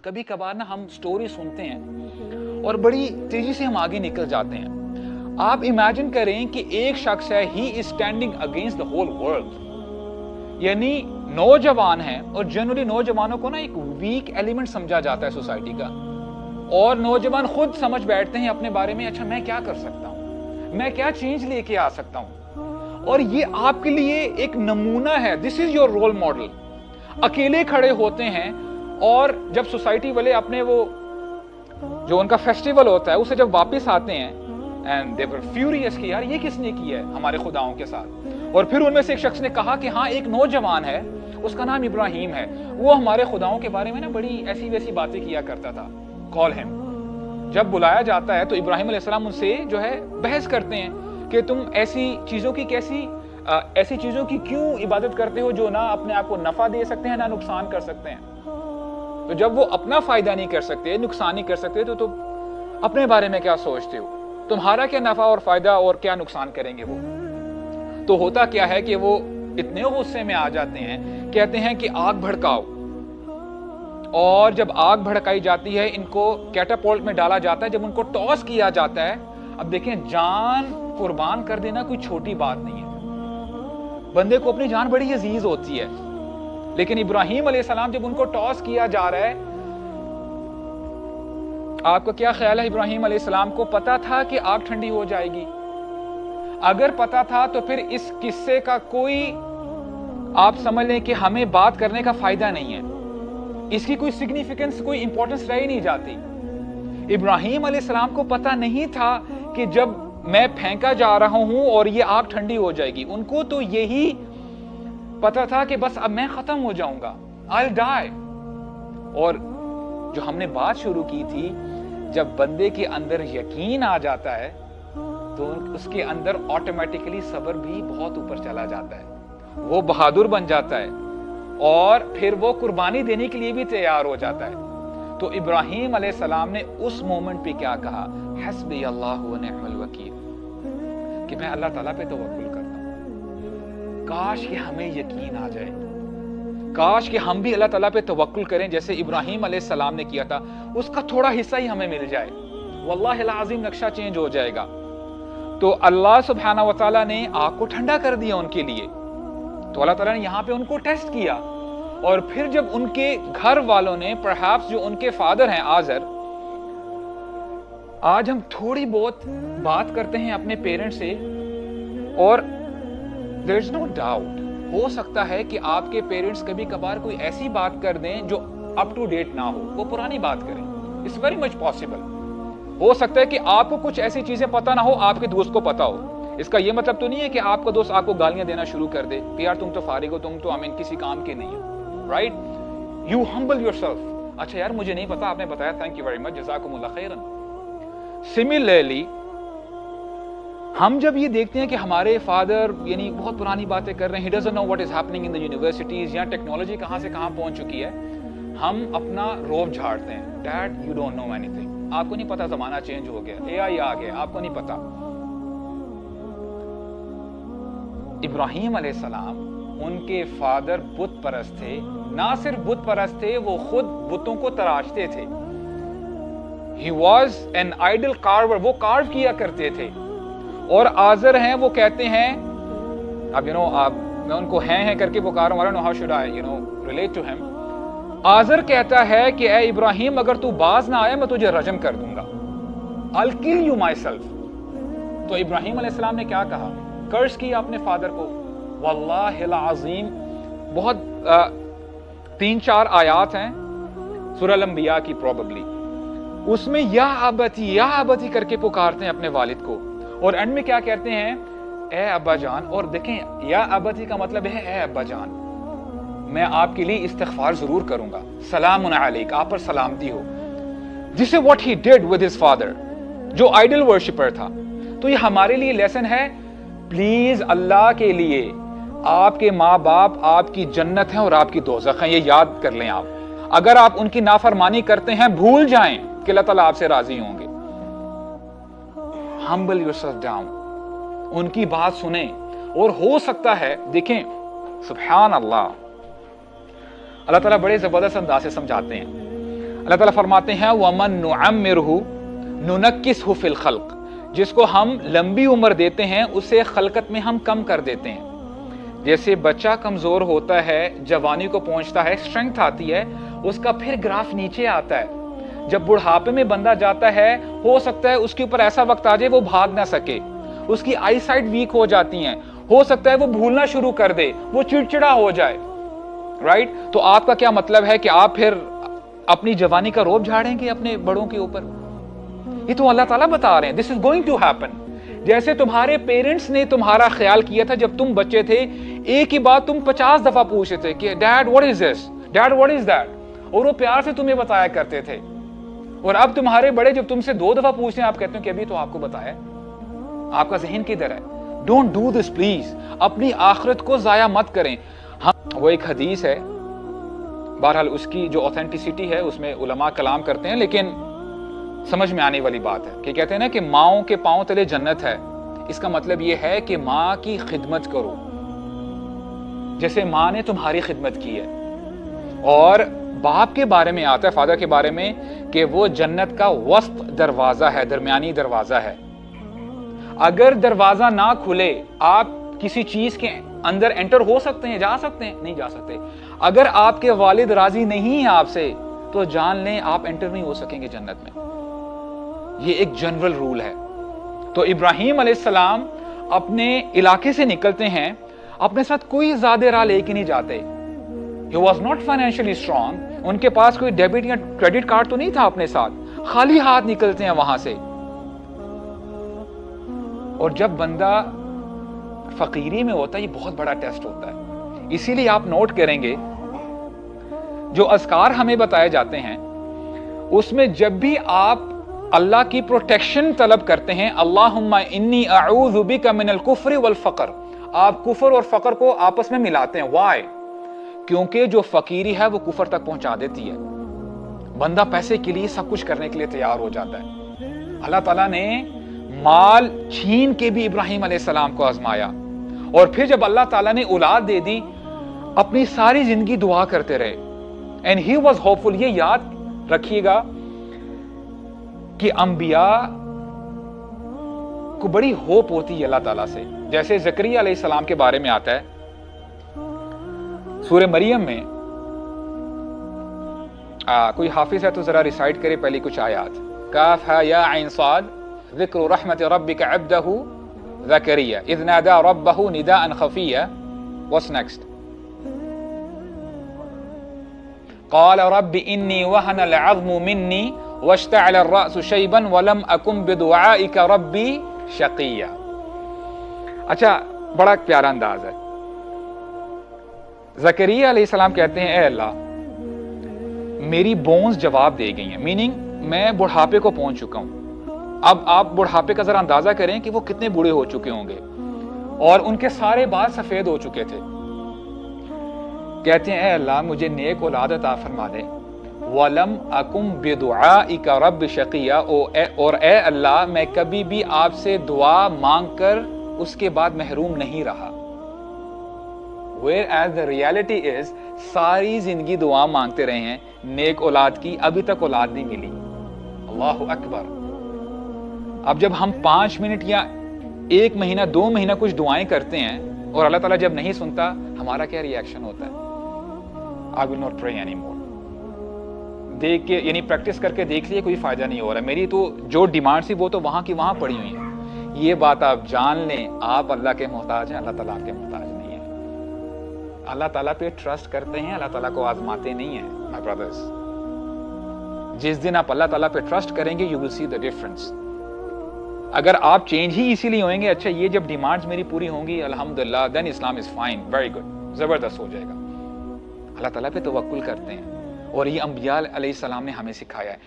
کبھی کبھار نا ہم سٹوری سنتے ہیں اور بڑی تیزی سے ہم آگے نکل جاتے ہیں. آپ امیجن کریں کہ ایک شخص ہے, he is standing against the whole world. یعنی نوجوان ہیں, اور جنرلی نوجوانوں کو نا ایک ویک ایلیمنٹ سمجھا جاتا ہے سوسائٹی کا, اور نوجوان خود سمجھ بیٹھتے ہیں اپنے بارے میں, اچھا میں کیا کر سکتا ہوں, میں کیا چینج لے کے آ سکتا ہوں. اور یہ آپ کے لیے ایک نمونہ ہے, دس از یور رول ماڈل. اکیلے کھڑے ہوتے ہیں, اور جب سوسائٹی والے اپنے وہ جو ان کا فیسٹیول ہوتا ہے اسے جب واپس آتے ہیں, and they were furious کہ یار یہ کس نے کیا ہے ہمارے خداؤں کے ساتھ. اور پھر ان میں سے ایک شخص نے کہا کہ ہاں ایک نوجوان ہے, اس کا نام ابراہیم ہے, وہ ہمارے خداؤں کے بارے میں نا بڑی ایسی ویسی باتیں کیا کرتا تھا. call him. جب بلایا جاتا ہے تو ابراہیم علیہ السلام ان سے جو ہے بحث کرتے ہیں کہ تم ایسی چیزوں کی کیوں عبادت کرتے ہو جو نہ اپنے آپ کو نفع دے سکتے ہیں نہ نقصان کر سکتے ہیں. تو جب وہ اپنا فائدہ نہیں کر سکتے, نقصان نہیں کر سکتے, تو تم اپنے بارے میں کیا سوچتے ہو, تمہارا کیا نفع اور فائدہ اور کیا نقصان کریں گے وہ. تو ہوتا کیا ہے کہ وہ اتنے غصے میں آ جاتے ہیں, کہتے ہیں کہ آگ بھڑکاؤ. اور جب آگ بھڑکائی جاتی ہے, ان کو کیٹاپولٹ میں ڈالا جاتا ہے. جب ان کو ٹاس کیا جاتا ہے, اب دیکھیں جان قربان کر دینا کوئی چھوٹی بات نہیں ہے, بندے کو اپنی جان بڑی عزیز ہوتی ہے. لیکن ابراہیم علیہ السلام جب ان کو ٹاس کیا جا رہا ہے, آپ کا کیا خیال ہے, ابراہیم علیہ السلام کو پتا تھا کہ آگ ٹھنڈی ہو جائے گی؟ اگر پتا تھا تو پھر اس قصے کا کوئی آپ سمجھ لیں کہ ہمیں بات کرنے کا فائدہ نہیں ہے, اس کی کوئی سگنیفیکنس, کوئی امپورٹنس رہ نہیں جاتی. ابراہیم علیہ السلام کو پتا نہیں تھا کہ جب میں پھینکا جا رہا ہوں اور یہ آگ ٹھنڈی ہو جائے گی. ان کو تو یہی پتا تھا کہ بس اب میں ختم ہو جاؤں گا, I'll die. اور جو ہم نے بات شروع کی تھی, جب بندے کے اندر یقین آ جاتا ہے تو اس کے اندر آٹومیٹکلی صبر بھی بہت اوپر چلا جاتا ہے, وہ بہادر بن جاتا ہے, اور پھر وہ قربانی دینے کے لیے بھی تیار ہو جاتا ہے. تو ابراہیم علیہ السلام نے اس مومنٹ پہ کیا کہا, حسبی اللہ و نعم الوکیل, کہ میں اللہ تعالیٰ پہ توکل کرتا ہوں. کاش کہ ہمیں یقین آ جائے, کاش کہ ہم بھی اللہ تعالیٰ پہ توکل کریں جیسے ابراہیم علیہ السلام نے کیا تھا, اس کا تھوڑا حصہ ہی ہمیں مل جائے, واللہ العظیم نقشہ چینج ہو جائے گا. تو اللہ سبحانہ و تعالیٰ نے آگ کو ٹھنڈا کر دیا ان کے لیے. تو اللہ تعالیٰ نے یہاں پہ ان کو ٹیسٹ کیا, اور پھر جب ان کے گھر والوں نے, پرہیپس جو ان کے فادر ہیں آزر, آج ہم تھوڑی بہت بات کرتے ہیں اپنے پیرنٹ سے, اور there is no doubt, ہو سکتا ہے کہ آپ کے پیرنٹس کبھی کبھار کوئی ایسی بات کر دیں جو اپ ٹو ڈیٹ نہ ہو, وہ پرانی بات کریں. It's very much possible. ہو سکتا ہے کہ آپ کو کچھ ایسی چیزیں پتہ نہ ہو, آپ کے دوست کو پتہ ہو. اس کا یہ مطلب تو نہیں ہے کہ آپ کا دوست آپ کو گالیاں دینا شروع کر دے کہ یار تم تو فارغ ہو, تم تو کسی کام کے نہیں ہو, right. You humble yourself. اچھا یار مجھے نہیں پتا, آپ نے بتایا, تھینک یو ویری مچ, جزاکم اللہ خیرا. سملرلی ہم جب یہ دیکھتے ہیں کہ ہمارے فادر یعنی بہت پرانی باتیں کر رہے ہیں, he doesn't know what is happening in the universities, یا ٹیکنالوجی کہاں سے کہاں پہنچ چکی ہے, ہم اپنا روب جھاڑتے ہیں, ڈیڈ یو ڈونٹ نو اینی تھنگ, آپ کو نہیں پتا زمانہ چینج ہو گیا, اے آئی آ گیا, آپ کو نہیں پتا. ابراہیم علیہ السلام, ان کے فادر بت پرست تھے, نہ صرف بت پرست تھے, وہ خود بتوں کو تراشتے تھے. He was an idol carver, وہ کارو کیا کرتے تھے. اور آزر ہیں, وہ کہتے ہیں, اب میں ان کو ہیں کر کے پکار رہا ہوں, I don't know how should I relate to him. Azar کہتا ہے کہ اے ابراہیم اگر تو باز نہ آیا میں تجھے رجم کر دوں گا, I'll kill you myself. تو ابراہیم علیہ السلام نے کیا کہا, کرس کیا اپنے فادر کو. واللہ العظیم بہت 3-4 آیات ہیں سورہ الانبیاء کی پروبیبلی, اس میں یا ابتی کر کے پکارتے ہیں اپنے والد کو, اور اینڈ میں کیا کہتے ہیں, اے ابا جان. اور دیکھیں یا ابتی کا مطلب ہے اے ابا جان, میں آپ کے لیے استغفار ضرور کروں گا, سلام علیک, آپ پر سلامتی ہو. This is what he did with his father, جو آئیڈل ورشپر تھا. تو یہ ہمارے لیے لیسن ہے, پلیز اللہ کے لیے آپ کے ماں باپ آپ کی جنت ہیں اور آپ کی دوزخ ہیں, یہ یاد کر لیں آپ. اگر آپ ان کی نافرمانی کرتے ہیں بھول جائیں کہ اللہ تعالیٰ آپ سے راضی ہوں گے. Humble yourself down, ان کی بات سنیں. اور ہو سکتا ہے, دیکھیں سبحان اللہ, اللہ تعالیٰ بڑے زبردست انداز سے سمجھاتے ہیں. اللہ تعالیٰ فرماتے ہیں وَمَن نُعَمِّرْهُ نُنَكِّسْهُ فِي الْخَلْقِ، جس کو ہم لمبی عمر دیتے ہیں اسے خلقت میں ہم کم کر دیتے ہیں. جیسے بچہ کمزور ہوتا ہے، جوانی کو پہنچتا ہے، اسٹرنگتھ آتی ہے، اس کا پھر گراف نیچے آتا ہے. جب بڑھاپے میں بندہ جاتا ہے، ہو سکتا ہے اس کے اوپر ایسا وقت آ جائے وہ بھاگ نہ سکے، اس کی آئی سائٹ ویک ہو جاتی ہیں، ہو سکتا ہے وہ بھولنا شروع کر دے، وہ چڑچڑا ہو جائے. رائٹ؟ تو آپ کا کیا مطلب ہے کہ آپ پھر اپنی جوانی کا روب جھاڑیں گے اپنے بڑوں کے اوپر؟ یہ تو اللہ تعالیٰ بتا رہے ہیں دس از گوئنگ ٹو ہیپن. جیسے تمہارے پیرنٹس نے تمہارا خیال کیا تھا جب تم بچے تھے، ایک ہی بات تم 50 دفعہ پوچھتے تھے کہ dad what is this, dad what is that, اور وہ پیار سے تمہیں بتایا کرتے تھے. اور اب تمہارے بڑے جب تم سے 2 دفعہ پوچھتے ہیں آپ کہتے ہیں کہ ابھی تو آپ کو بتایا. آپ کا ذہن کدھر ہے؟ Don't do this please. اپنی آخرت کو ضائع مت کریں. وہ ایک حدیث ہے، بہرحال اس کی جو اوتھینٹسٹی ہے اس میں علماء کلام کرتے ہیں، لیکن سمجھ میں آنے والی بات ہے کہ کہتے ہیں نا کہ ماؤں کے پاؤں تلے جنت ہے. اس کا مطلب یہ ہے کہ ماں کی خدمت کرو جیسے ماں نے تمہاری خدمت کی ہے. اور باپ کے بارے میں آتا ہے، فادر کے بارے میں، کہ وہ جنت کا وسط دروازہ ہے، درمیانی دروازہ ہے. اگر دروازہ نہ کھلے آپ کسی چیز کے اندر انٹر ہو سکتے ہیں، جا سکتے ہیں؟ نہیں جا سکتے. اگر آپ کے والد راضی نہیں ہیں آپ سے تو جان لیں آپ انٹر نہیں ہو سکیں گے جنت میں. یہ ایک جنرل رول ہے. تو ابراہیم علیہ السلام اپنے علاقے سے نکلتے ہیں، اپنے ساتھ کوئی زیادہ راہ لے کے نہیں جاتے. He was not financially strong. ان کے پاس کوئی ڈیبٹ یا کریڈٹ کارڈ تو نہیں تھا اپنے ساتھ، خالی ہاتھ نکلتے ہیں وہاں سے. اور جب بندہ فقیری میں ہوتا ہے یہ بہت بڑا ٹیسٹ ہوتا ہے. اسی لیے آپ نوٹ کریں گے جو اذکار ہمیں بتائے جاتے ہیں اس میں جب بھی آپ اللہ کی پروٹیکشن طلب کرتے ہیں، اللہم انی اعوذ بک من الکفر والفقر، آپ کفر اور فقر کو آپس میں ملاتے ہیں. why؟ کیونکہ جو فقیری ہے وہ کفر تک پہنچا دیتی ہے. بندہ پیسے کے لیے سب کچھ کرنے کے لیے تیار ہو جاتا ہے. اللہ تعالیٰ نے مال چھین کے بھی ابراہیم علیہ السلام کو آزمایا، اور پھر جب اللہ تعالیٰ نے اولاد دے دی اپنی ساری زندگی دعا کرتے رہے. And he was ہوپفل. یہ یاد رکھیے گا کہ انبیاء کو بڑی ہوپ ہوتی ہے اللہ تعالیٰ سے. جیسے زکریا علیہ السلام کے بارے میں آتا ہے سورہ مریم میں. کوئی حافظ ہے تو ذرا ریسائٹ کرے پہلی کچھ آیات. کاف ہا یا عین صاد ذکر رحمت ربک عبدہ زکریا اذ نادى ربہ نداء خفیا. What's next؟ قال رب انی وہن العظم منی واشتعل الرأس شیبا ولم اکن بدعائک ربی شقیا. اچھا، بڑا پیارا انداز ہے. زکریا علیہ السلام کہتے ہیں اے اللہ میری بونز جواب دے گئی ہیں، میننگ میں بڑھاپے کو پہنچ چکا ہوں. اب آپ بڑھاپے کا ذرا اندازہ کریں کہ وہ کتنے بوڑھے ہو چکے ہوں گے، اور ان کے سارے بال سفید ہو چکے تھے. کہتے ہیں اے اللہ مجھے نیک اولاد عطا فرما دے. وَلَمْ أَكُمْ بِدُعَائِكَ رَبِّ شَقِيًّا، اور اے اللہ میں کبھی بھی آپ سے دعا مانگ کر اس کے بعد محروم نہیں رہا. Whereas the reality is ساری زندگی دعا مانگتے رہے ہیں نیک اولاد کی، ابھی تک اولاد نہیں ملی. اللہ اکبر. اب جب ہم 5 منٹ یا 1 مہینہ 2 مہینہ کچھ دعائیں کرتے ہیں اور اللہ تعالیٰ جب نہیں سنتا ہمارا کیا ریئیکشن ہوتا ہے؟ I will not pray anymore. دیکھ کے یعنی پریکٹس کر کے دیکھ لیے کوئی فائدہ نہیں ہو رہا. میری تو جو ڈیمانڈ تھی وہ تو وہاں کی وہاں پڑی ہوئی ہیں. یہ بات آپ جان لیں، آپ اللہ کے محتاج ہیں، اللہ تعالیٰ آپ کے محتاج نہیں ہے. اللہ تعالیٰ پہ ٹرسٹ کرتے ہیں، اللہ تعالیٰ کو آزماتے نہیں ہیں. my brothers، جس دن آپ اللہ تعالیٰ پہ ٹرسٹ کریں گے you will see the difference. اگر آپ چینج ہی اسی لیے ہوئیں گے اچھا یہ جب ڈیمانڈز میری پوری ہوں گی الحمدللہ then Islam is fine, very good، زبردست ہو جائے گا. اللہ تعالیٰ پہ توکل کرتے ہیں، اور یہ انبیاء علیہ السلام نے ہمیں سکھایا ہے.